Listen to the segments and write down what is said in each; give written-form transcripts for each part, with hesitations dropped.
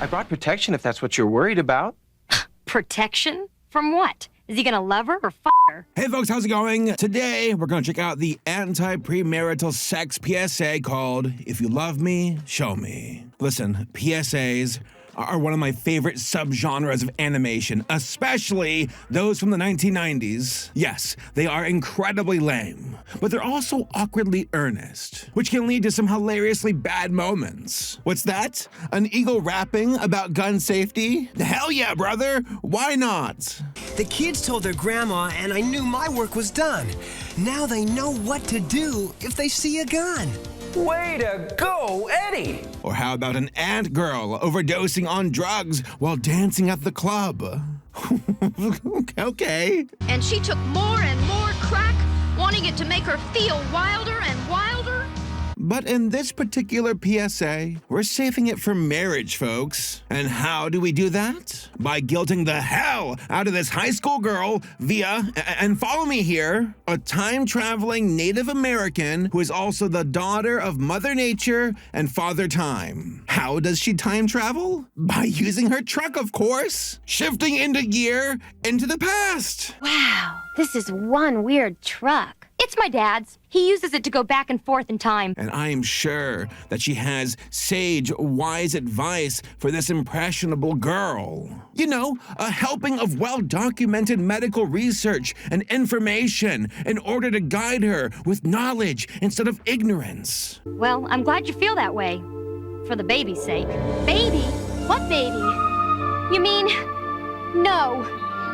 I brought protection if that's what you're worried about. Protection? From what? Is he gonna love her or f her? Hey folks, how's it going? Today, we're gonna check out the anti-premarital sex PSA called If You Love Me, Show Me. Listen, PSAs are one of my favorite subgenres of animation, especially those from the 1990s. Yes, they are incredibly lame, but they're also awkwardly earnest, which can lead to some hilariously bad moments. What's that? An eagle rapping about gun safety? Hell yeah, brother! Why not? The kids told their grandma, and I knew my work was done. Now they know what to do if they see a gun. Way to go, Eddie! Or how about an ant girl overdosing on drugs while dancing at the club? Okay. And she took more and more crack, wanting it to make her feel wilder and wilder. But in this particular PSA, we're saving it for marriage, folks. And how do we do that? By guilting the hell out of this high school girl via, and follow me here, a time-traveling Native American who is also the daughter of Mother Nature and Father Time. How does she time travel? By using her truck, of course. Shifting into gear into the past. Wow, this is one weird truck. It's my dad's. He uses it to go back and forth in time. And I am sure that she has sage, wise advice for this impressionable girl. You know, a helping of well-documented medical research and information in order to guide her with knowledge instead of ignorance. Well, I'm glad you feel that way. For the baby's sake. Baby? What baby? You mean... No.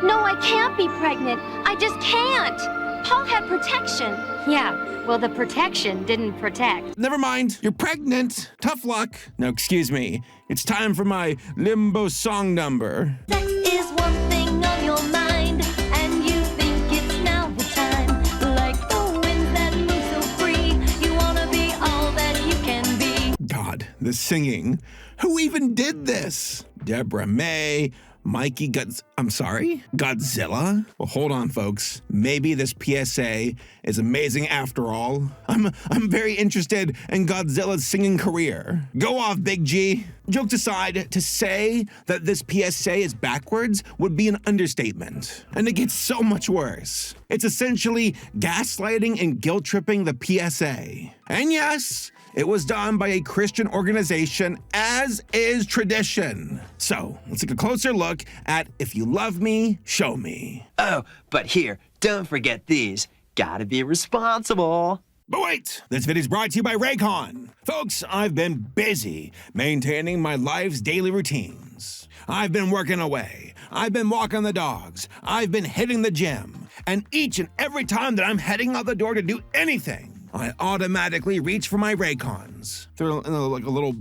No, I can't be pregnant. I just can't. Paul had protection. Yeah, well, the protection didn't protect. Never mind, you're pregnant. Tough luck. No, excuse me. It's time for my limbo song number. Sex is one thing on your mind, and you think it's now the time. Like the winds that move so free, you wanna be all that you can be. God, the singing. Who even did this? Deborah May, Mikey Godzilla? Well, hold on, folks. Maybe this PSA is amazing after all. I'm very interested in Godzilla's singing career. Go off, Big G. Jokes aside, to say that this PSA is backwards would be an understatement. And it gets so much worse. It's essentially gaslighting and guilt-tripping the PSA. And yes, it was done by a Christian organization, as is tradition. So, let's take a closer look at If You Love Me, Show Me. Oh, but here, don't forget these. Gotta be responsible. But wait, this video is brought to you by Raycon. Folks, I've been busy maintaining my life's daily routines. I've been working away. I've been walking the dogs. I've been hitting the gym. And each and every time that I'm heading out the door to do anything, I automatically reach for my Raycons. They're like a little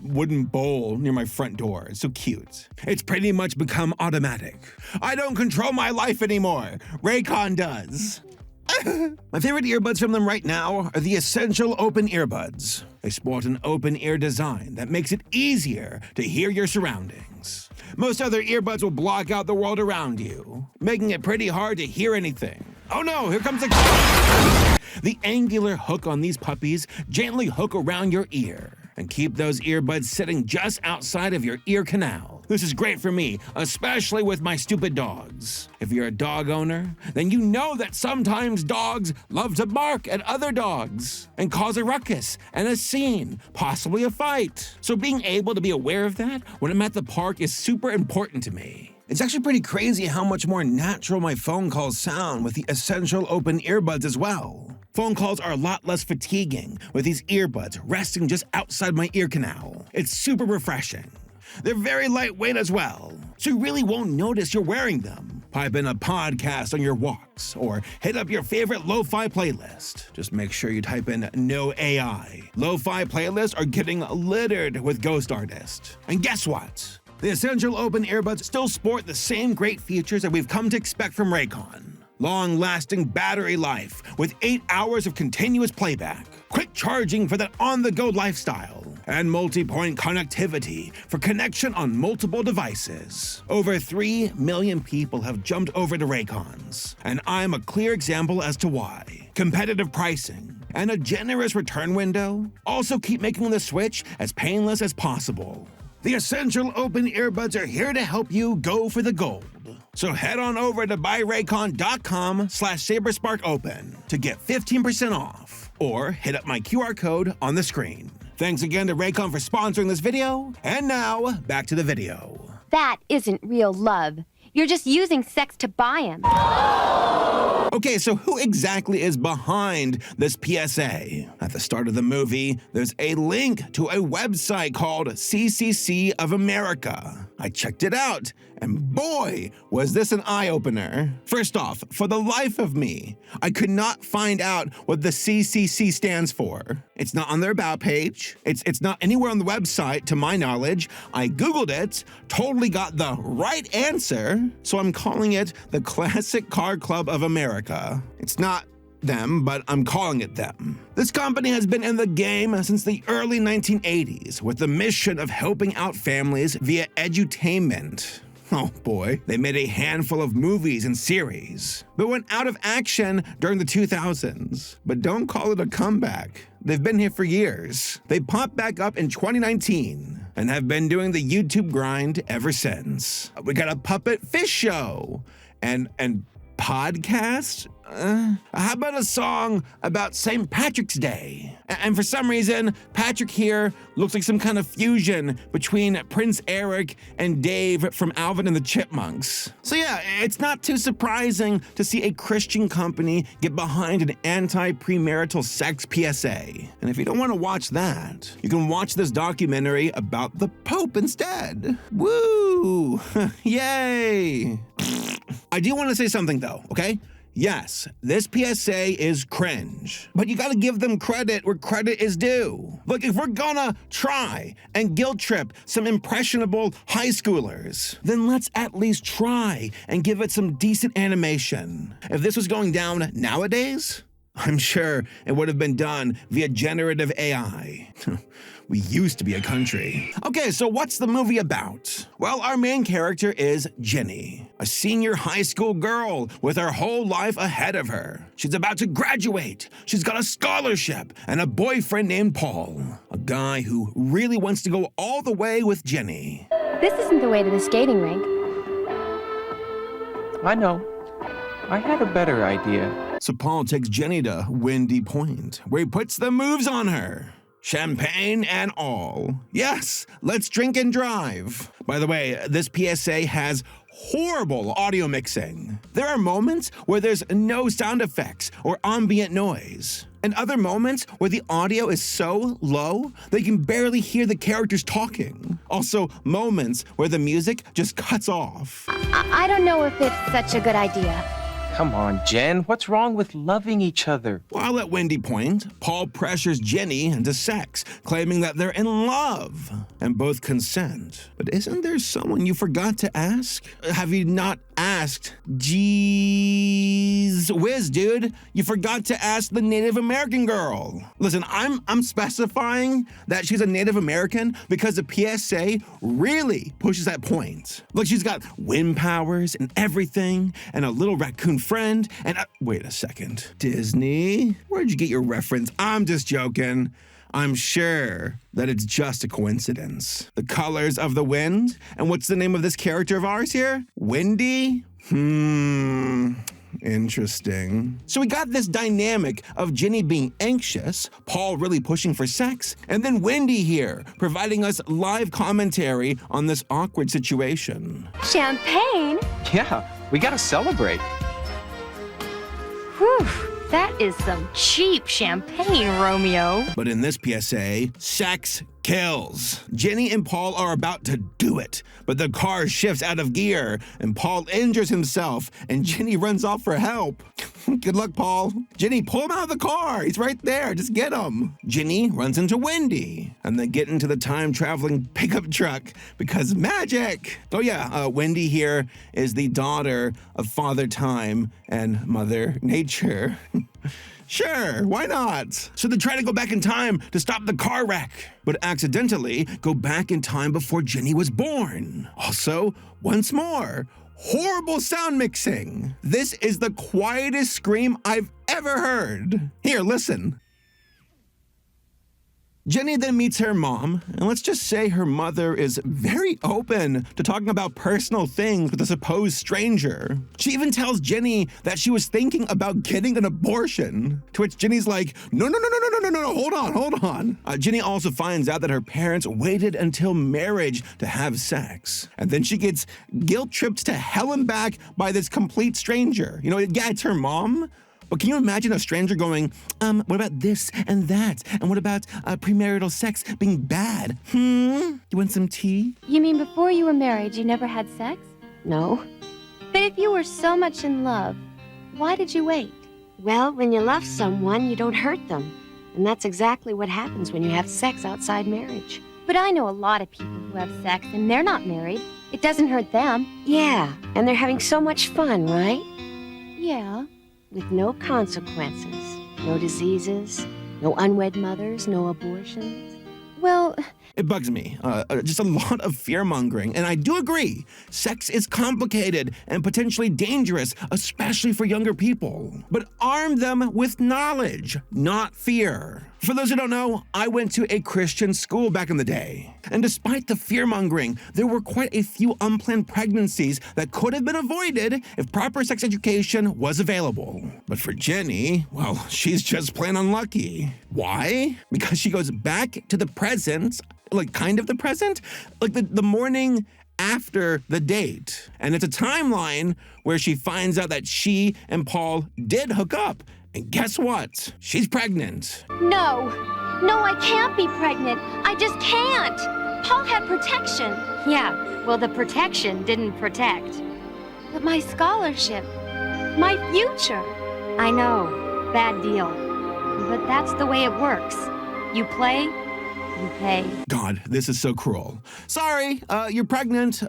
wooden bowl near my front door. It's so cute. It's pretty much become automatic. I don't control my life anymore. Raycon does. My favorite earbuds from them right now are the Essential Open Earbuds. They sport an open ear design that makes it easier to hear your surroundings. Most other earbuds will block out the world around you, making it pretty hard to hear anything. Oh no, here comes a car! The angular hook on these puppies gently hook around your ear and keep those earbuds sitting just outside of your ear canal. This is great for me, especially with my stupid dogs. If you're a dog owner, then you know that sometimes dogs love to bark at other dogs and cause a ruckus and a scene, possibly a fight. So being able to be aware of that when I'm at the park is super important to me. It's actually pretty crazy how much more natural my phone calls sound with the Essential Open Earbuds as well. Phone calls are a lot less fatiguing with these earbuds resting just outside my ear canal. It's super refreshing. They're very lightweight as well, so you really won't notice you're wearing them. Pipe in a podcast on your walks, or hit up your favorite lo-fi playlist. Just make sure you type in no AI. Lo-fi playlists are getting littered with ghost artists. And guess what? The Essential Open Earbuds still sport the same great features that we've come to expect from Raycon. Long-lasting battery life with 8 hours of continuous playback, quick charging for that on-the-go lifestyle, and multi-point connectivity for connection on multiple devices. Over 3 million people have jumped over to Raycons, and I'm a clear example as to why. Competitive pricing and a generous return window also keep making the switch as painless as possible. The Essential Open earbuds are here to help you go for the gold. So head on over to buyraycon.com/sabersparkopen to get 15% off, or hit up my QR code on the screen. Thanks again to Raycon for sponsoring this video, and now back to the video. That isn't real love. You're just using sex to buy him. Okay, so who exactly is behind this PSA? At the start of the movie, there's a link to a website called CCC of America. I checked it out, and boy, was this an eye-opener. First off, for the life of me, I could not find out what the CCC stands for. It's not on their about page. It's not anywhere on the website, to my knowledge. I Googled it, totally got the right answer, so I'm calling it the Classic Car Club of America. It's not them, but I'm calling it them. This company has been in the game since the early 1980s with the mission of helping out families via edutainment. Oh boy, they made a handful of movies and series, but went out of action during the 2000s. But don't call it a comeback. They've been here for years. They popped back up in 2019 and have been doing the YouTube grind ever since. We got a puppet fish show and podcast? How about a song about St. Patrick's Day? And for some reason, Patrick here looks like some kind of fusion between Prince Eric and Dave from Alvin and the Chipmunks. So yeah, it's not too surprising to see a Christian company get behind an anti-premarital sex PSA. And if you don't want to watch that, you can watch this documentary about the Pope instead. Woo! Yay! I do want to say something though, okay? Yes, this PSA is cringe, but you gotta give them credit where credit is due. Look, if we're gonna try and guilt trip some impressionable high schoolers, then let's at least try and give it some decent animation. If this was going down nowadays, I'm sure it would have been done via generative AI. We used to be a country. Okay, so what's the movie about? Well, our main character is Jenny, a senior high school girl with her whole life ahead of her. She's about to graduate. She's got a scholarship and a boyfriend named Paul, a guy who really wants to go all the way with Jenny. This isn't the way to the skating rink. I know. I had a better idea. So Paul takes Jenny to Windy Point, where he puts the moves on her. Champagne and all. Yes, let's drink and drive. By the way, this PSA has horrible audio mixing. There are moments where there's no sound effects or ambient noise, and other moments where the audio is so low that you can barely hear the characters talking. Also, moments where the music just cuts off. I don't know if it's such a good idea. Come on, Jen. What's wrong with loving each other? While at Windy Point, Paul pressures Jenny into sex, claiming that they're in love and both consent. But isn't there someone you forgot to ask? Have you not asked? Jeez whiz, dude. You forgot to ask the Native American girl. Listen, I'm specifying that she's a Native American because the PSA really pushes that point. Look, she's got wind powers and everything, and a little raccoon friend, and wait a second. Disney? Where'd you get your reference? I'm just joking. I'm sure that it's just a coincidence. The colors of the wind? And what's the name of this character of ours here? Windy? Interesting. So we got this dynamic of Jenny being anxious, Paul really pushing for sex, and then Windy here, providing us live commentary on this awkward situation. Champagne? Yeah, we gotta celebrate. Whew, that is some cheap champagne, Romeo. But in this PSA, sex kills. Jenny and Paul are about to do it, but the car shifts out of gear, and Paul injures himself, and Jenny runs off for help. Good luck, Paul. Jenny, pull him out of the car. He's right there. Just get him. Jenny runs into Wendy, and they get into the time-traveling pickup truck because magic. Oh yeah, Wendy here is the daughter of Father Time and Mother Nature. Sure, why not? So they try to go back in time to stop the car wreck, but accidentally go back in time before Jenny was born. Also, once more, horrible sound mixing. This is the quietest scream I've ever heard. Here, listen. Jenny then meets her mom, and let's just say her mother is very open to talking about personal things with a supposed stranger. She even tells Jenny that she was thinking about getting an abortion, to which Jenny's like, no, hold on. Jenny also finds out that her parents waited until marriage to have sex, and then she gets guilt-tripped to hell and back by this complete stranger. You know, yeah, it's her mom, but can you imagine a stranger going, what about this and that? And what about premarital sex being bad? You want some tea? You mean before you were married, you never had sex? No. But if you were so much in love, why did you wait? Well, when you love someone, you don't hurt them. And that's exactly what happens when you have sex outside marriage. But I know a lot of people who have sex and they're not married. It doesn't hurt them. Yeah, and they're having so much fun, right? Yeah. With no consequences, no diseases, no unwed mothers, no abortions. Well, It bugs me. Just a lot of fear-mongering. And I do agree, sex is complicated and potentially dangerous, especially for younger people. But arm them with knowledge, not fear. For those who don't know, I went to a Christian school back in the day. And despite the fear-mongering, there were quite a few unplanned pregnancies that could have been avoided if proper sex education was available. But for Jenny, well, she's just plain unlucky. Why? Because she goes back to the present, like kind of the present, like the morning after the date. And it's a timeline where she finds out that she and Paul did hook up. And guess what? She's pregnant. no, I can't be pregnant. I just can't. Paul had protection. Yeah, well, the protection didn't protect. But my scholarship, my future. I know, bad deal. But that's the way it works. You play, you pay. God, this is so cruel. Sorry, you're pregnant.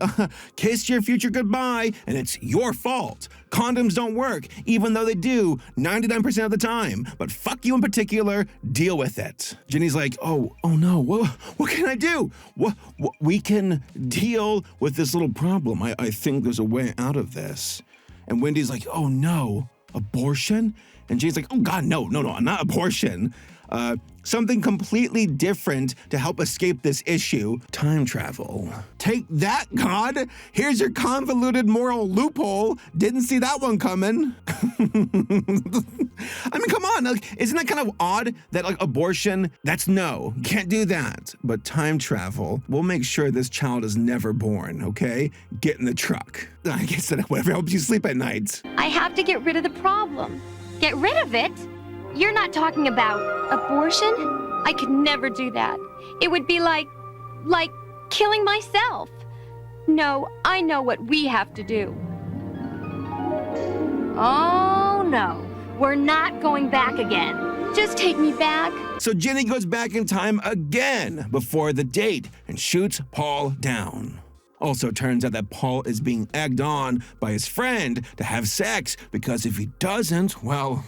Kiss your future goodbye, and it's your fault. Condoms don't work, even though they do 99% of the time. But fuck you in particular, deal with it. Jenny's like, oh no, what can I do? What we can deal with this little problem. I think there's a way out of this. And Wendy's like, oh no, abortion? And Jenny's like, oh God, no, not abortion. Something completely different to help escape this issue, time travel. Take that, God! Here's your convoluted moral loophole. Didn't see that one coming. I mean, come on, like, isn't that kind of odd that like abortion, that's no, can't do that. But time travel, we'll make sure this child is never born, okay? Get in the truck. I guess that whatever helps you sleep at night. I have to get rid of the problem. Get rid of it? You're not talking about abortion? I could never do that. It would be like killing myself. No, I know what we have to do. Oh no, we're not going back again. Just take me back. So Jenny goes back in time again before the date and shoots Paul down. Also, turns out that Paul is being egged on by his friend to have sex because if he doesn't, well,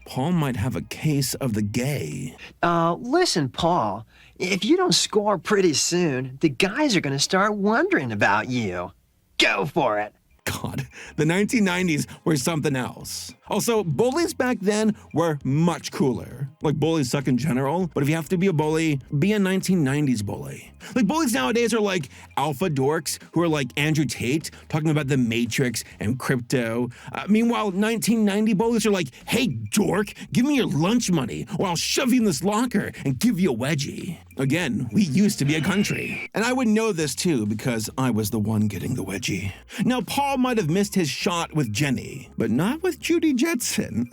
Paul might have a case of the gay. Listen, Paul, if you don't score pretty soon, the guys are gonna start wondering about you. Go for it. God, the 1990s were something else. Also, bullies back then were much cooler. Like, bullies suck in general, but if you have to be a bully, be a 1990s bully. Like, bullies nowadays are like alpha dorks who are like Andrew Tate, talking about the Matrix and crypto. Meanwhile, 1990 bullies are like, hey, dork, give me your lunch money, or I'll shove you in this locker and give you a wedgie. Again, we used to be a country. And I would know this too because I was the one getting the wedgie. Now, Paul might have missed his shot with Jenny, but not with Judy Jetson.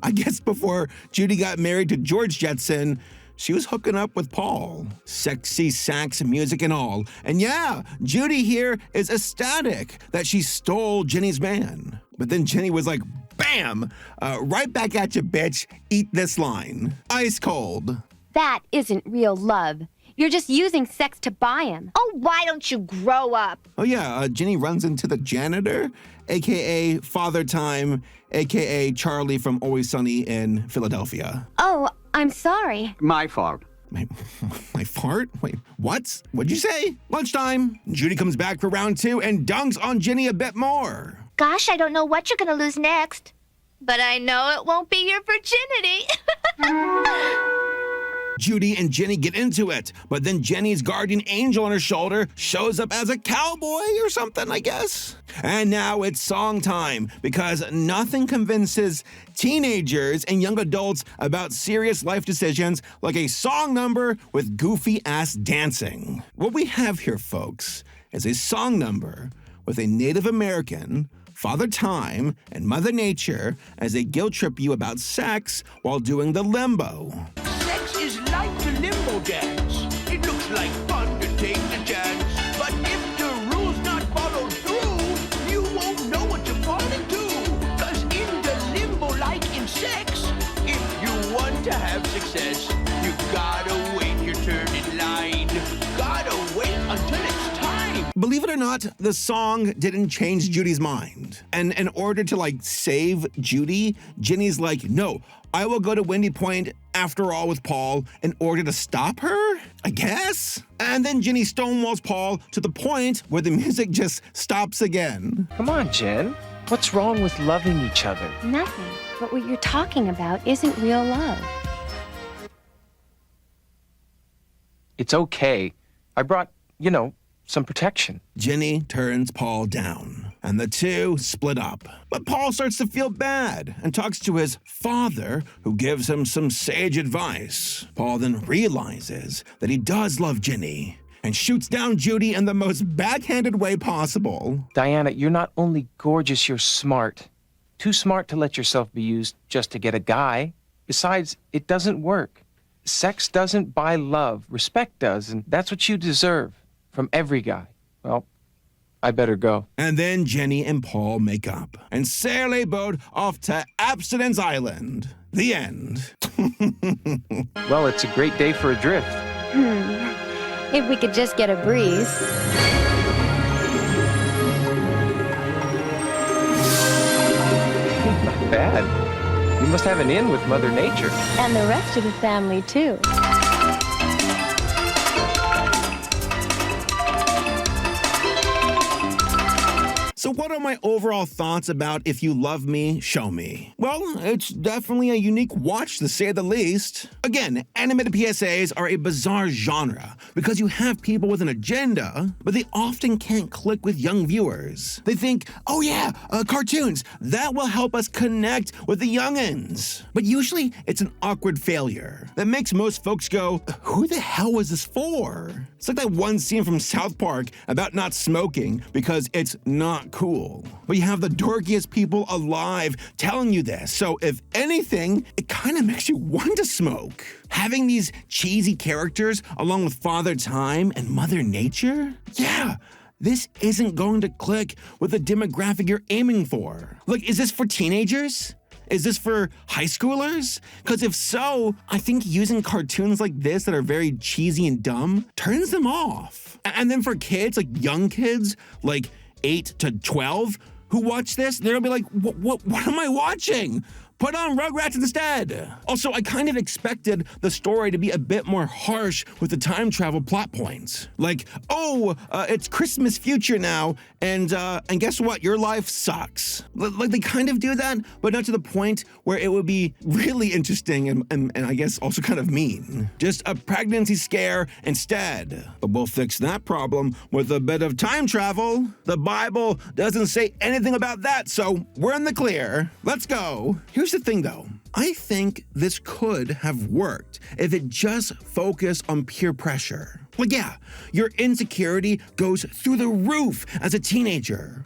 I guess before Judy got married to George Jetson, she was hooking up with Paul. Sexy sax music and all. And yeah, Judy here is ecstatic that she stole Jenny's man. But then Jenny was like, bam! Right back at you, bitch. Eat this line. Ice cold. That isn't real love. You're just using sex to buy him. Oh, why don't you grow up? Oh yeah, Jenny runs into the janitor, aka Father Time, aka Charlie from Always Sunny in Philadelphia. Oh, I'm sorry. My fault. My fart? Wait, what? What'd you say? Lunchtime. Judy comes back for round 2 and dunks on Jenny a bit more. Gosh, I don't know what you're gonna lose next. But I know it won't be your virginity. Judy and Jenny get into it, but then Jenny's guardian angel on her shoulder shows up as a cowboy or something, I guess. And now it's song time, because nothing convinces teenagers and young adults about serious life decisions like a song number with goofy-ass dancing. What we have here, folks, is a song number with a Native American, Father Time, and Mother Nature as they guilt trip you about sex while doing the limbo. Sex is like the limbo dance. It looks like fun to take the chance. But if the rules not followed through, you won't know what you're falling to. Cause in the limbo, like in sex, if you want to have success, you gotta wait your turn in line. Gotta wait until it's time. Believe it or not, the song didn't change Judy's mind. And in order to save Judy, Jenny's like, no, I will go to Windy Point after all with Paul in order to stop her, I guess? And then Jenny stonewalls Paul to the point where the music just stops again. Come on, Jen. What's wrong with loving each other? Nothing. But what you're talking about isn't real love. It's okay. I brought, some protection. Jenny turns Paul down, and the two split up. But Paul starts to feel bad and talks to his father, who gives him some sage advice. Paul then realizes that he does love Jenny and shoots down Judy in the most backhanded way possible. Diana, you're not only gorgeous, you're smart. Too smart to let yourself be used just to get a guy. Besides, it doesn't work. Sex doesn't buy love. Respect does, and that's what you deserve. From every guy. Well, I better go. And then Jenny and Paul make up and sail a boat off to Abstinence Island. The end. Well, it's a great day for a drift. If we could just get a breeze. Not bad. You must have an in with Mother Nature. And the rest of the family, too. So what are my overall thoughts about If You Love Me, Show Me? Well, it's definitely a unique watch, to say the least. Again, animated PSAs are a bizarre genre because you have people with an agenda, but they often can't click with young viewers. They think, oh yeah, cartoons, that will help us connect with the youngins. But usually it's an awkward failure that makes most folks go, who the hell was this for? It's like that one scene from South Park about not smoking because it's not cool. But you have the dorkiest people alive telling you this, so if anything, it kind of makes you want to smoke. Having these cheesy characters along with Father Time and Mother Nature? Yeah, this isn't going to click with the demographic you're aiming for. Like, is this for teenagers? Is this for high schoolers? Because if so, I think using cartoons like this that are very cheesy and dumb turns them off. And then for kids, like young kids, like 8 to 12, who watch this, they're gonna be like, what am I watching? Put on Rugrats instead. Also, I kind of expected the story to be a bit more harsh with the time travel plot points. Like, it's Christmas future now, and guess what? Your life sucks. Like, they kind of do that, but not to the point where it would be really interesting and I guess also kind of mean. Just a pregnancy scare instead. But we'll fix that problem with a bit of time travel. The Bible doesn't say anything about that, so we're in the clear. Let's go. Here's the thing though, I think this could have worked if it just focused on peer pressure. Like yeah, your insecurity goes through the roof as a teenager.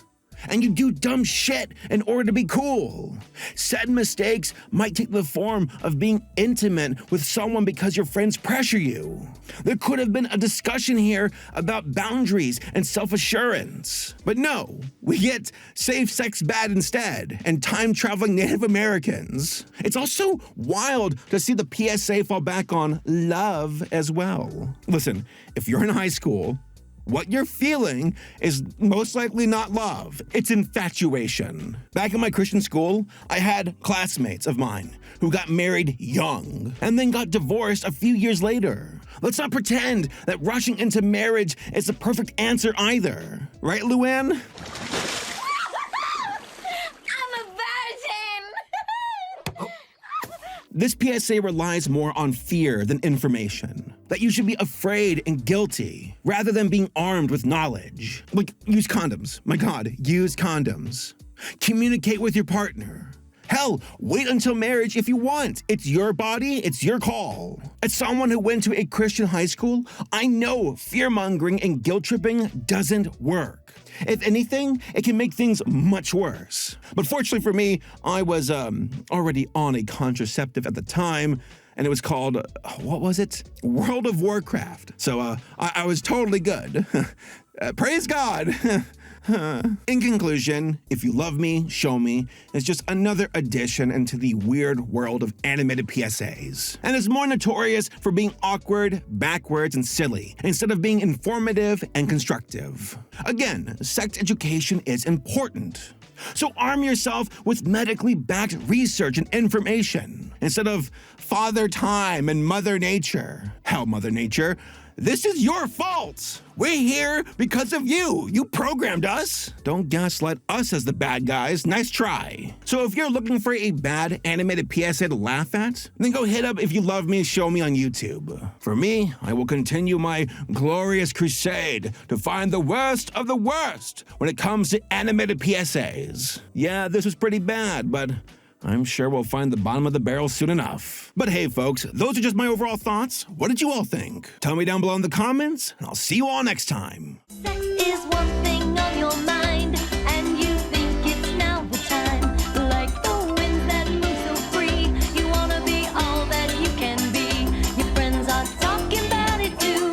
And you do dumb shit in order to be cool. Said mistakes might take the form of being intimate with someone because your friends pressure you. There could have been a discussion here about boundaries and self-assurance. But no, we get safe sex bad instead, and time-traveling Native Americans. It's also wild to see the PSA fall back on love as well. Listen, if you're in high school, what you're feeling is most likely not love, it's infatuation. Back in my Christian school, I had classmates of mine who got married young and then got divorced a few years later. Let's not pretend that rushing into marriage is the perfect answer either. Right, Luann? This PSA relies more on fear than information. That you should be afraid and guilty, rather than being armed with knowledge. Like, use condoms. My God, use condoms. Communicate with your partner. Hell, wait until marriage if you want. It's your body, it's your call. As someone who went to a Christian high school, I know fear-mongering and guilt-tripping doesn't work. If anything, it can make things much worse. But fortunately for me, I was already on a contraceptive at the time, and it was called, what was it? World of Warcraft. So I was totally good. Praise God. In conclusion, If You Love Me, Show Me is just another addition into the weird world of animated PSAs, and is more notorious for being awkward, backwards, and silly, instead of being informative and constructive. Again, sex education is important. So arm yourself with medically backed research and information, instead of Father Time and Mother Nature. Hell, Mother Nature, this is your fault. We're here because of you. You programmed us. Don't gaslight us as the bad guys. Nice try. So if you're looking for a bad animated PSA to laugh at, then go hit up If You Love Me, Show Me on YouTube. For me, I will continue my glorious crusade to find the worst of the worst when it comes to animated PSAs. Yeah, this was pretty bad, but I'm sure we'll find the bottom of the barrel soon enough. But hey, folks, those are just my overall thoughts. What did you all think? Tell me down below in the comments, and I'll see you all next time. Sex is one thing on your mind, and you think it's now the time. Like the winds that move so free, you wanna be all that you can be. Your friends are talking about it too.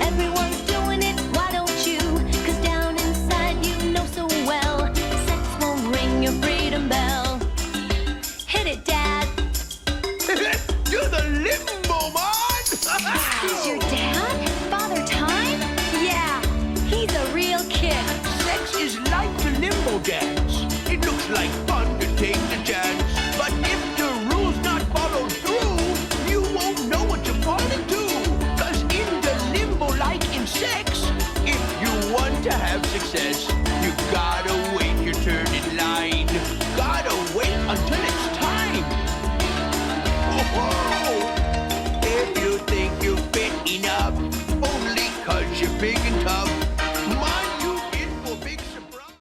Everyone's doing it, why don't you? 'Cause down inside you know so well, sex won't ring your freedom bell. Hit it, Dad. You're the limbo man! Is your dad? Father Time? Yeah, he's a real kid. Sex is like the limbo dance. It looks like fun to take the chance. But if the rules not followed through, you won't know what you're falling to. 'Cause in the limbo, like in sex, if you want to have success, you gotta